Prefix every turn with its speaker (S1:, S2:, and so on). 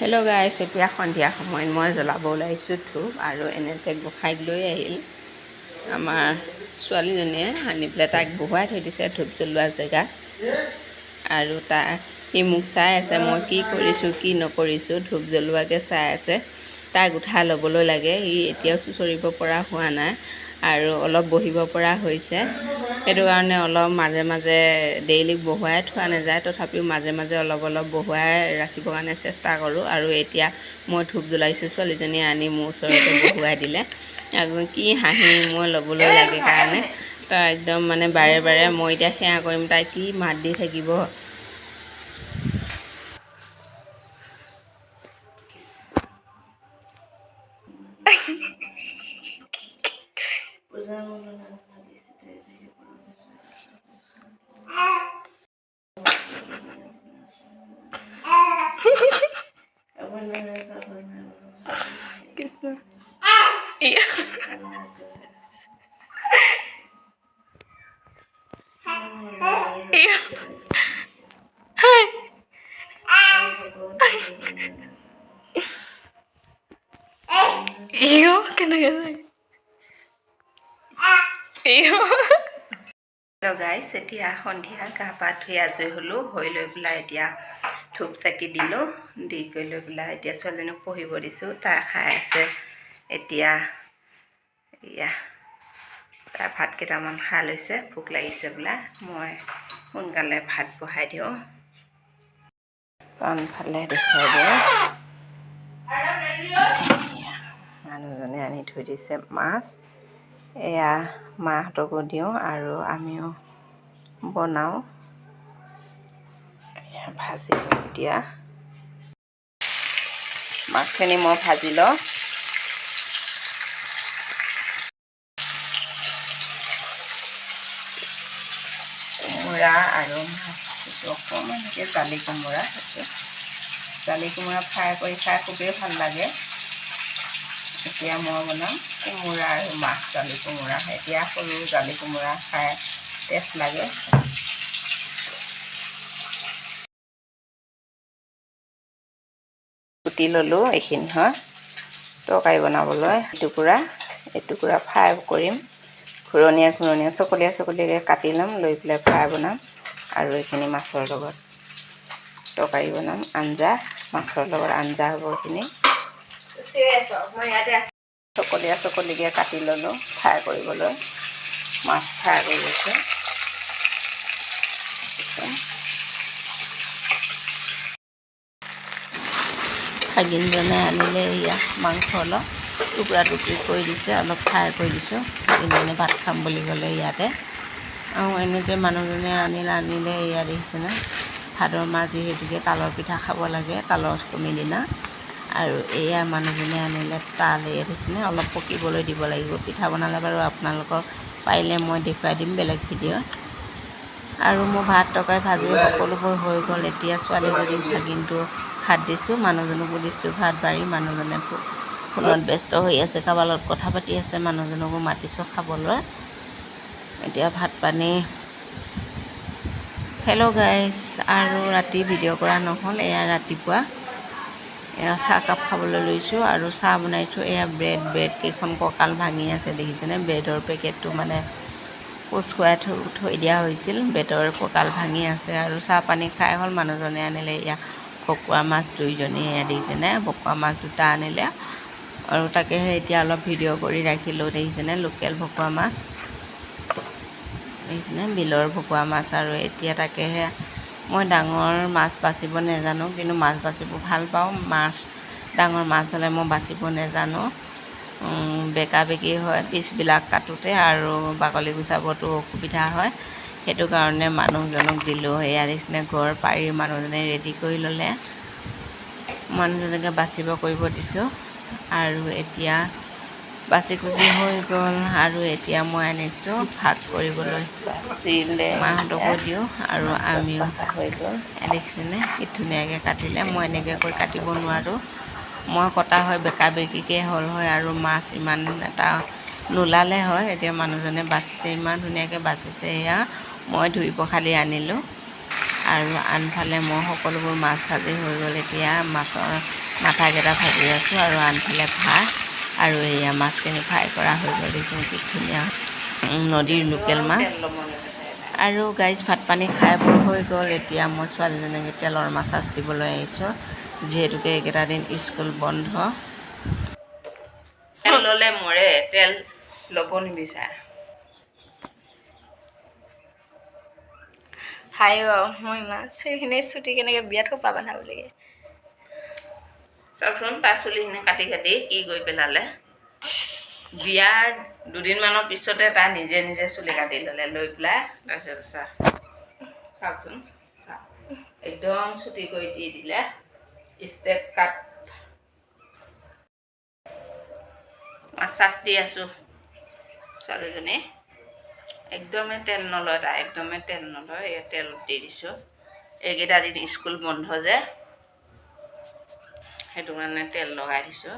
S1: Hello' গাইছ, এতিয়া সন্ধিয়া সময়ত মই জ্বলাব ওলাইছোঁ ধূপ আৰু এনেতে গোসাঁইক লৈ আহিল আমাৰ ছোৱালীজনীয়ে আনি পেলাই তাইক বহুৱাই থৈ দিছে ধূপ জ্বলোৱা জেগা। আৰু সি মোক চাই আছে মই কি কৰিছোঁ কি নকৰিছোঁ, ধূপ জ্বলোৱাকৈ চাই আছে। তাক উঠাই ল'বলৈ লাগে, সি এতিয়াও চুঁচৰিব পৰা হোৱা নাই আৰু অলপ বহিব পৰা হৈছে। সেইটো কাৰণে অলপ মাজে মাজে ডেইলি বহুৱাই থোৱা নাযায়, তথাপিও মাজে মাজে অলপ বহুৱাই ৰাখিবৰ কাৰণে চেষ্টা কৰোঁ। আৰু এতিয়া মই ধূপ জ্বলাইছোঁ, ছোৱালীজনীয়ে আনি মোৰ ওচৰতে বহুৱাই দিলে। একদম কি হাঁহি মই ল'বলৈ লাগে কাৰণে তাই একদম মানে বাৰে বাৰে মই এতিয়া সেৱা কৰিম, তাই কি মাত দি থাকিব। কৃষ্ণ কেনেকৈ গাইছ, এতিয়া সন্ধিয়া গা পা ধুই আজৰি হ'লোঁ, হৈ লৈ পেলাই এতিয়া ধূপ চাকি দিলোঁ। দি কৰি লৈ পেলাই এতিয়া ছোৱালীজনীক পঢ়িব দিছোঁ, তাই খাই আছে। এতিয়া এয়া তাই ভাত কেইটামান খাই লৈছে, ভোক লাগিছে বোলে। মই সোনকালে ভাত বহাই দিওঁ, পানফালে দেখুৱাই দিওঁ। মানুহজনে আনি থৈ দিছে মাছ, এয়া মাহঁতকো দিওঁ আৰু আমিও বনাওঁ। ভাজি লওঁ, এতিয়া মাছখিনি মই ভাজি লওঁ। কোমোৰা আৰু মাছ অকণমানকৈ জালি কোমোৰা আছে। জালি কোমোৰা ফ্ৰাই কৰি খাই খুবেই ভাল লাগে। এতিয়া মই বনাম কোমোৰা আৰু মাছ, জালি কোমোৰা। এতিয়া সৰু জালি কোমোৰা খাই টেষ্ট লাগে। কুটি ল'লোঁ, এইখিনি হয় তৰকাৰী বনাবলৈ। এটুকুৰা ফ্ৰাই কৰিম, ঘূৰণীয়া চকলীয়াকৈ কাটি ল'ম, লৈ পেলাই ফ্ৰাই বনাম। আৰু এইখিনি মাছৰ লগত তৰকাৰী বনাম, আঞ্জা মাছৰ লগত আঞ্জা হ'ব। এইখিনি চকলীয়াকৈ কাটি ল'লোঁ ফ্ৰাই কৰিবলৈ। মাছ ফ্ৰাই কৰি লৈছোঁ। ভাগিনজনে আনিলে এয়া মাংস অলপ টুকুৰা কৰি দিছে, অলপ ফ্ৰাই কৰি দিছোঁ। ভাগিনজনে ভাত খাম বুলি ক'লে ইয়াতে। আৰু এনেতে মানুহজনে আনিলে এয়া দেখিছেনে, ভাদৰ মাহ যিহেতুকে তালৰ পিঠা খাব লাগে, তালৰ অষ্টমীৰ দিনা। আৰু এয়া মানুহজনে আনিলে তাল, এয়া দেখিছেনে, অলপ পকিবলৈ দিব লাগিব। পিঠা বনালে বাৰু আপোনালোকক পাৰিলে মই দেখুৱাই দিম বেলেগ ভিডিঅ'ত। আৰু মোৰ ভাত তৰকাৰী ভাজি সকলোবোৰ হৈ গ'ল। এতিয়া ছোৱালীজনীক ভাগিনটো ভাত দিছোঁ, মানুহজনকো দিছোঁ ভাত বাঢ়ি। মানুহজনে ফোনত ব্যস্ত হৈ আছে, কাৰোবাৰ লগত কথা পাতি আছে। মানুহজনকো মাতিছোঁ খাবলৈ। এতিয়া ভাত পানী। হেল্ল' গাইছ, আৰু ৰাতি ভিডিঅ' কৰা নহ'ল। এয়া ৰাতিপুৱা এয়া চাহকাপ খাবলৈ লৈছোঁ আৰু চাহ বনাইছোঁ। এয়া ব্ৰেড কেইখন কঁকাল ভাঙি আছে দেখিছেনে। ব্ৰেডৰ পেকেটটো মানে পোচ খুৱাই থৈ দিয়া হৈছিল, ব্ৰেডৰ কঁকাল ভাঙি আছে। আৰু চাহ পানী খাই হ'ল। মানুহজনে আনিলে এয়া ভকুৱা মাছ দুইজনী, এয়া দেখিছেনে, ভকুৱা মাছ দুটা আনিলে। আৰু তাকেহে এতিয়া অলপ ভিডিঅ' কৰি ৰাখিলোঁ, দেখিছেনে, লোকেল ভকুৱা মাছ দেখিছেনে, বিলৰ ভকুৱা মাছ। আৰু এতিয়া তাকেহে মই ডাঙৰ মাছ বাচিব নাজানো, কিন্তু মাছ বাচিব ভাল পাওঁ। ডাঙৰ মাছ হ'লে মই বাচিব নাজানো, বেকা বেকি হয় পিচবিলাক কাটোতে, আৰু বাকলি গুচাবতো অসুবিধা হয়। সেইটো কাৰণে মানুহজনক দিলোঁ। এয়া দেখিছেনে, ঘৰ পাৰি মানুহজনে ৰেডি কৰি ল'লে। মানুহজনকে বাচিব কৰিব দিছোঁ। আৰু এতিয়া বাচি কুচি হৈ গ'ল। আৰু এতিয়া মই আনিছোঁ ভাগ কৰিবলৈ, মাহঁতকো দিওঁ আৰু আমিও। দেখিছেনে কি ধুনীয়াকৈ কাটিলে। মই এনেকৈ কৈ কাটিব নোৱাৰোঁ, মই কটা হয় বেকা বেকিকৈ হ'ল হয় আৰু মাছ ইমান এটা নোলালে হয়। এতিয়া মানুহজনে বাচিছে, ইমান ধুনীয়াকৈ বাচিছে। এয়া মই ধুই পখালি আনিলোঁ। আৰু আনফালে মই সকলোবোৰ মাছ ভাজি হৈ গ'ল। এতিয়া মাছৰ মাথাকেইটা ভাজি আছোঁ আৰু আনফালে ভাত আৰু এয়া মাছখিনি ফ্ৰাই কৰা হৈ গ'ল। দেখিছোঁ কি ধুনীয়া নদীৰ লোকেল মাছ। আৰু গাইজ ভাত পানী খাই বৰ হৈ গ'ল। এতিয়া মই ছোৱালীজনীক তেলৰ মাছাজ দিবলৈ আহিছোঁ, যিহেতুকে এইকেইটা দিন স্কুল বন্ধ। তেল ল'লে মৰে, তেল ল'ব নিবিচাৰে।
S2: হাই মই মাছখিনি চুটি কেনেকৈ বিয়াত খোপা বনাব লাগে
S1: চাওকচোন, তাৰ চুলিখিনি কাটি কাটি কি কৰি পেলালে। বিয়াৰ দুদিনমানৰ পিছতে তাই নিজে নিজে চুলি কাটি ল'লে, লৈ পেলাই তাৰপিছত চাওকচোন একদম চুটি কৰি দি দিলে, ষ্টেপ কাট। মাছাজ দি আছোঁ ছোৱালীজনী, একদমেই তেল নলয় তাই, একদমেই তেল নলয়। এই তেলত দি দিছোঁ, এইকেইটা দিন স্কুল বন্ধ যে, সেইটো কাৰণে তেল লগাই দিছোঁ।